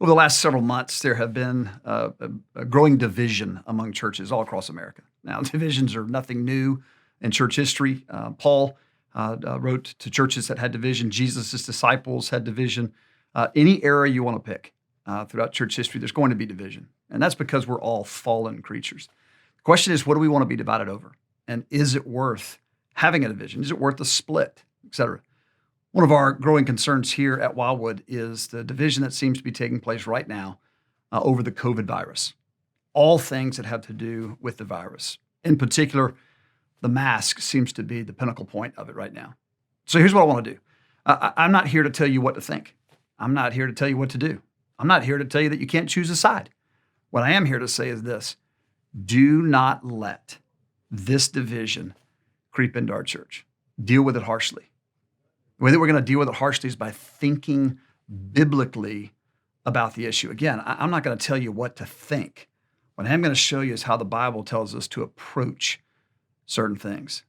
Over the last several months, there have been a growing division among churches all across America. Now, divisions are nothing new in church history. Paul wrote to churches that had division. Jesus' disciples had division. Any era you want to pick throughout church history, there's going to be division. And that's because we're all fallen creatures. The question is, what do we want to be divided over? And is it worth having a division? Is it worth a split, et cetera? One of our growing concerns here at Wildwood is the division that seems to be taking place right now over the COVID virus. All things that have to do with the virus. In particular, the mask seems to be the pinnacle point of it right now. So here's what I want to do. I'm not here to tell you what to think. I'm not here to tell you what to do. I'm not here to tell you that you can't choose a side. What I am here to say is this: do not let this division creep into our church. Deal with it harshly. The way that we're going to deal with it harshly is by thinking biblically about the issue. Again, I'm not going to tell you what to think. What I am going to show you is how the Bible tells us to approach certain things.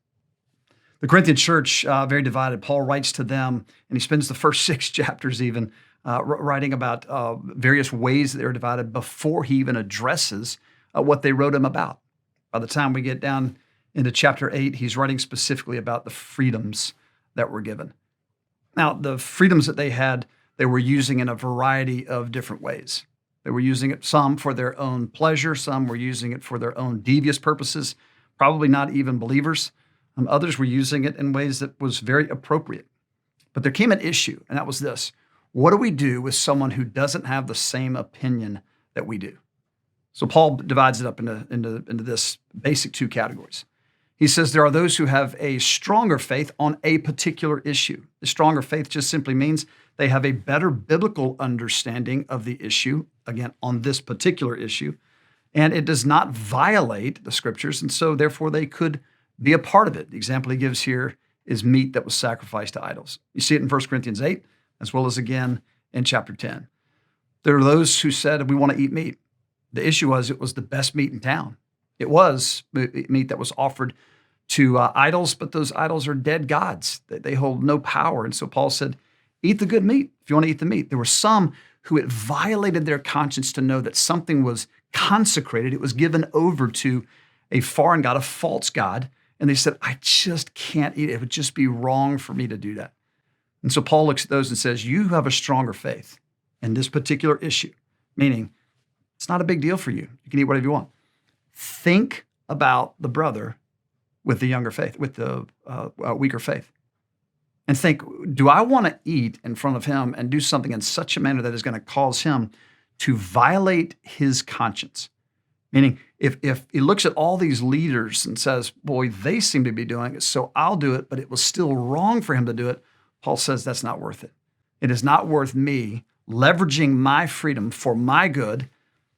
The Corinthian church, very divided. Paul writes to them, and he spends the first 6 chapters even writing about various ways that they're divided before he even addresses what they wrote him about. By the time we get down into chapter 8, he's writing specifically about the freedoms that were given. Now, the freedoms that they had, they were using in a variety of different ways. They were using it, some for their own pleasure, some were using it for their own devious purposes, probably not even believers. Others were using it in ways that was very appropriate. But there came an issue, and that was this: what do we do with someone who doesn't have the same opinion that we do? So Paul divides it up into this basic 2 categories. He says there are those who have a stronger faith on a particular issue. The stronger faith just simply means they have a better biblical understanding of the issue, again, on this particular issue, and it does not violate the scriptures, and so therefore they could be a part of it. The example he gives here is meat that was sacrificed to idols. You see it in 1 Corinthians 8, as well as again in chapter 10. There are those who said, we want to eat meat. The issue was it was the best meat in town. It was meat that was offered to idols, but those idols are dead gods. They hold no power. And so Paul said, eat the good meat if you want to eat the meat. There were some who it violated their conscience to know that something was consecrated. It was given over to a foreign god, a false god. And they said, I just can't eat it. It would just be wrong for me to do that. And so Paul looks at those and says, you have a stronger faith in this particular issue, meaning it's not a big deal for you. You can eat whatever you want. Think about the brother with the younger faith, with the weaker faith. And think, do I want to eat in front of him and do something in such a manner that is going to cause him to violate his conscience? Meaning, if he looks at all these leaders and says, boy, they seem to be doing it, so I'll do it, but it was still wrong for him to do it, Paul says that's not worth it. It is not worth me leveraging my freedom for my good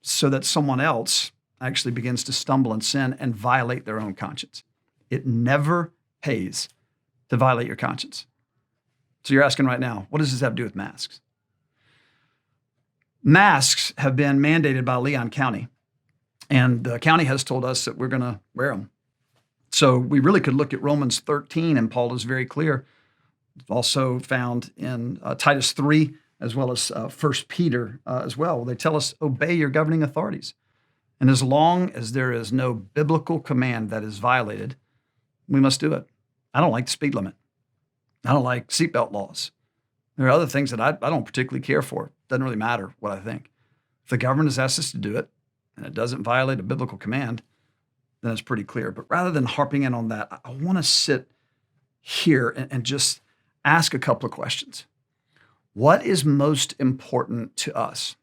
so that someone else actually begins to stumble and sin and violate their own conscience. It never pays to violate your conscience. So you're asking right now, what does this have to do with masks? Masks have been mandated by Leon County, and the county has told us that we're going to wear them. So we really could look at Romans 13, and Paul is very clear. It's also found in Titus 3, as well as 1 Peter as well. They tell us, obey your governing authorities. And as long as there is no biblical command that is violated, we must do it. I don't like the speed limit. I don't like seatbelt laws. There are other things that I don't particularly care for. It doesn't really matter what I think. If the government has asked us to do it, and it doesn't violate a biblical command, then it's pretty clear. But rather than harping in on that, I want to sit here and just ask a couple of questions. What is most important to us?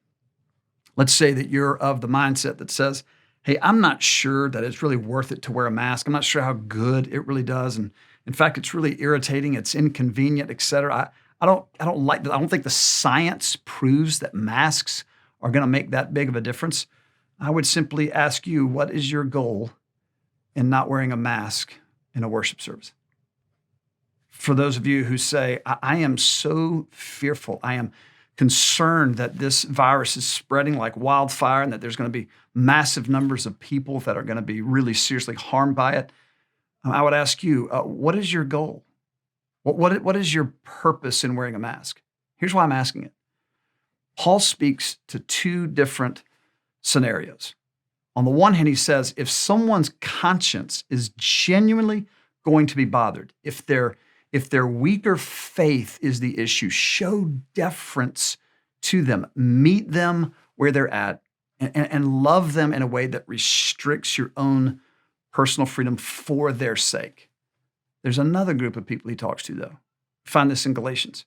Let's say that you're of the mindset that says, hey, I'm not sure that it's really worth it to wear a mask. I'm not sure how good it really does. And in fact, it's really irritating. It's inconvenient, et cetera. I don't like that. I don't think the science proves that masks are going to make that big of a difference. I would simply ask you, what is your goal in not wearing a mask in a worship service? For those of you who say, I am so fearful, I am concerned that this virus is spreading like wildfire and that there's going to be massive numbers of people that are going to be really seriously harmed by it, I would ask you, what is your goal? What is your purpose in wearing a mask? Here's why I'm asking it. Paul speaks to two different scenarios. On the one hand, he says, if someone's conscience is genuinely going to be bothered, if their weaker faith is the issue, show deference to them, meet them where they're at, and love them in a way that restricts your own personal freedom for their sake. There's another group of people he talks to, though. Find this in Galatians.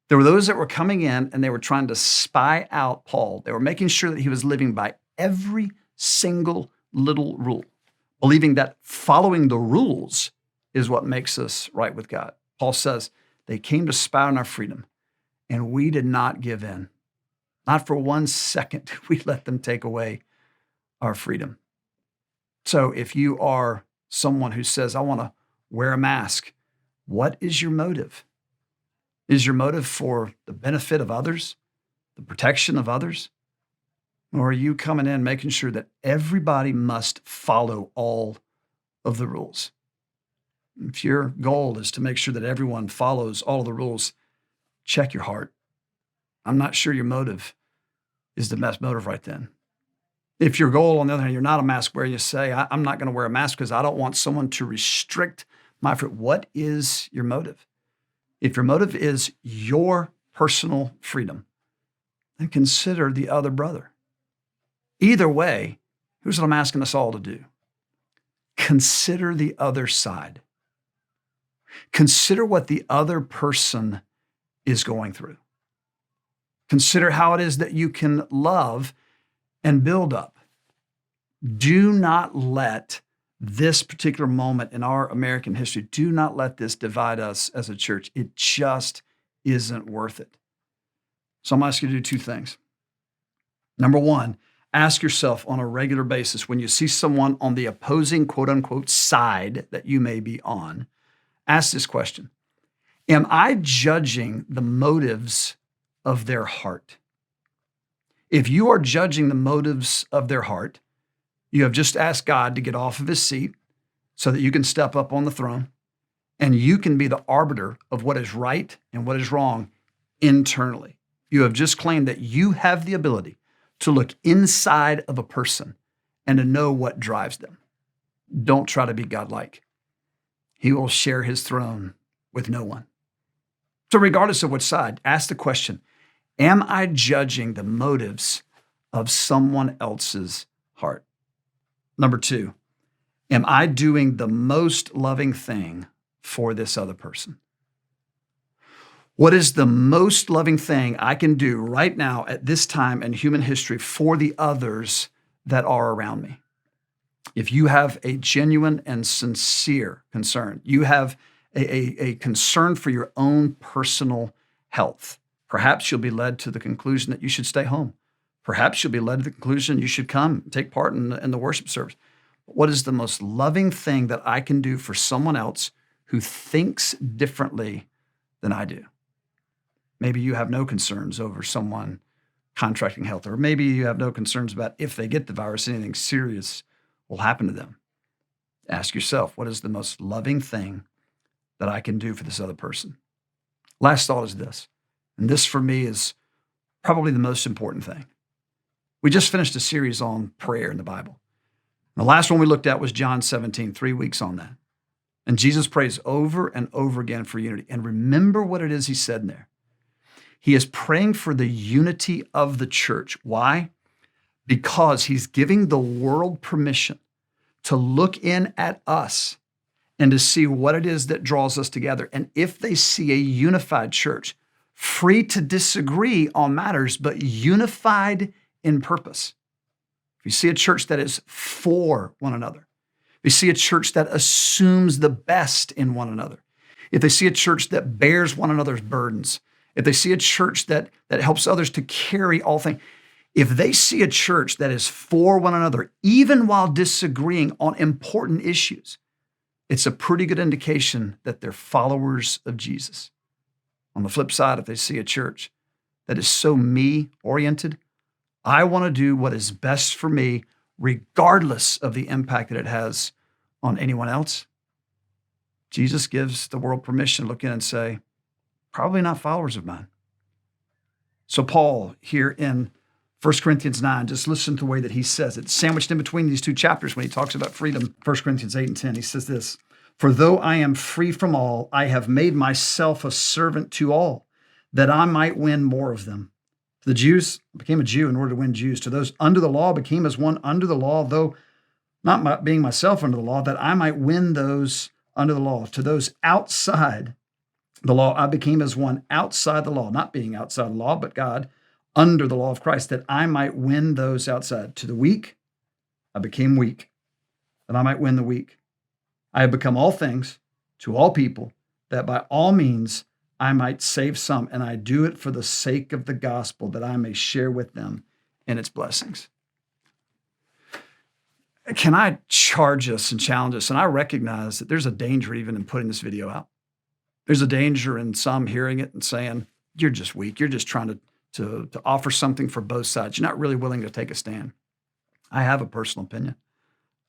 There were those that were coming in and they were trying to spy out Paul. They were making sure that he was living by every single little rule, believing that following the rules is what makes us right with God. Paul says they came to spy on our freedom, and we did not give in. Not for 1 second did we let them take away our freedom. So if you are someone who says, I want to wear a mask, what is your motive? Is your motive for the benefit of others, the protection of others? Or are you coming in making sure that everybody must follow all of the rules? If your goal is to make sure that everyone follows all of the rules, check your heart. I'm not sure your motive is the best motive right then. If your goal, on the other hand, you're not a mask wearer, you say, I'm not going to wear a mask because I don't want someone to restrict my freedom. What is your motive? If your motive is your personal freedom, then consider the other brother. Either way, here's what I'm asking us all to do. Consider the other side. Consider what the other person is going through. Consider how it is that you can love and build up. Do not let this particular moment in our American history, do not let this divide us as a church. It just isn't worth it. So I'm asking you to do two things. Number one, ask yourself on a regular basis, when you see someone on the opposing quote unquote side that you may be on, ask this question. Am I judging the motives of their heart? If you are judging the motives of their heart, you have just asked God to get off of his seat so that you can step up on the throne and you can be the arbiter of what is right and what is wrong internally. You have just claimed that you have the ability to look inside of a person and to know what drives them. Don't try to be godlike. He will share his throne with no one. So regardless of which side, ask the question, am I judging the motives of someone else's heart? Number two, am I doing the most loving thing for this other person? What is the most loving thing I can do right now at this time in human history for the others that are around me? If you have a genuine and sincere concern, you have a concern for your own personal health, perhaps you'll be led to the conclusion that you should stay home. Perhaps you'll be led to the conclusion you should come take part in the worship service. What is the most loving thing that I can do for someone else who thinks differently than I do? Maybe you have no concerns over someone contracting health, or maybe you have no concerns about if they get the virus, anything serious will happen to them. Ask yourself, what is the most loving thing that I can do for this other person? Last thought is this, and this for me is probably the most important thing. We just finished a series on prayer in the Bible. The last one we looked at was John 17, 3 weeks on that. And Jesus prays over and over again for unity. And remember what it is he said in there. He is praying for the unity of the church. Why? Because he's giving the world permission to look in at us and to see what it is that draws us together. And if they see a unified church, free to disagree on matters, but unified in purpose. If you see a church that is for one another, if you see a church that assumes the best in one another, if they see a church that bears one another's burdens, if they see a church that helps others to carry all things, if they see a church that is for one another, even while disagreeing on important issues, it's a pretty good indication that they're followers of Jesus. On the flip side, if they see a church that is so me-oriented, I want to do what is best for me, regardless of the impact that it has on anyone else. Jesus gives the world permission to look in and say, probably not followers of mine. So Paul here in 1 Corinthians 9, just listen to the way that he says it. Sandwiched in between these two chapters when he talks about freedom, 1 Corinthians 8 and 10, he says this, "For though I am free from all, I have made myself a servant to all, that I might win more of them. To the Jews, I became a Jew in order to win Jews. To those under the law, I became as one under the law, though not being myself under the law, that I might win those under the law. To those outside the law, I became as one outside the law, not being outside the law, but God, under the law of Christ, that I might win those outside. To the weak, I became weak, that I might win the weak. I have become all things to all people, that by all means I might save some, and I do it for the sake of the gospel, that I may share with them in its blessings." Can I charge us and challenge us? And I recognize that there's a danger even in putting this video out. There's a danger in some hearing it and saying, you're just weak. You're just trying to offer something for both sides. You're not really willing to take a stand. I have a personal opinion.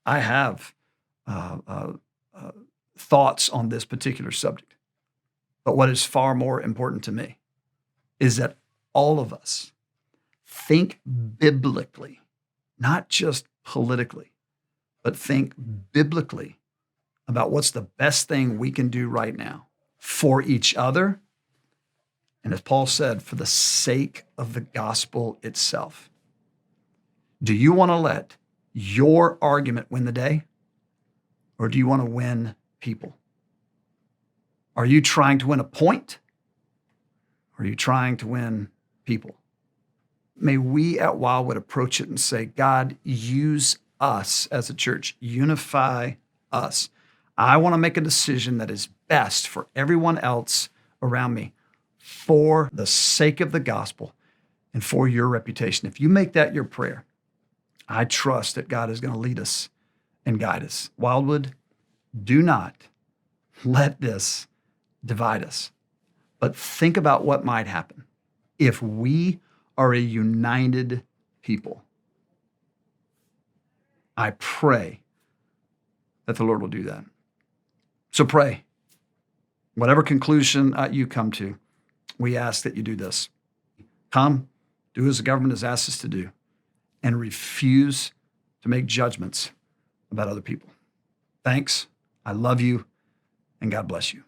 I have thoughts on this particular subject. But what is far more important to me is that all of us think biblically, not just politically, but think biblically about what's the best thing we can do right now for each other. And as Paul said, for the sake of the gospel itself. Do you want to let your argument win the day? Or do you want to win people? Are you trying to win a point? Or are you trying to win people? May we at Wildwood approach it and say, God, use us as a church, unify us. I want to make a decision that is best for everyone else around me for the sake of the gospel and for your reputation. If you make that your prayer, I trust that God is going to lead us and guide us. Wildwood, do not let this divide us, but think about what might happen if we are a united people. I pray that the Lord will do that. So pray. Whatever conclusion you come to, we ask that you do this. Come, do as the government has asked us to do, and refuse to make judgments about other people. Thanks. I love you, and God bless you.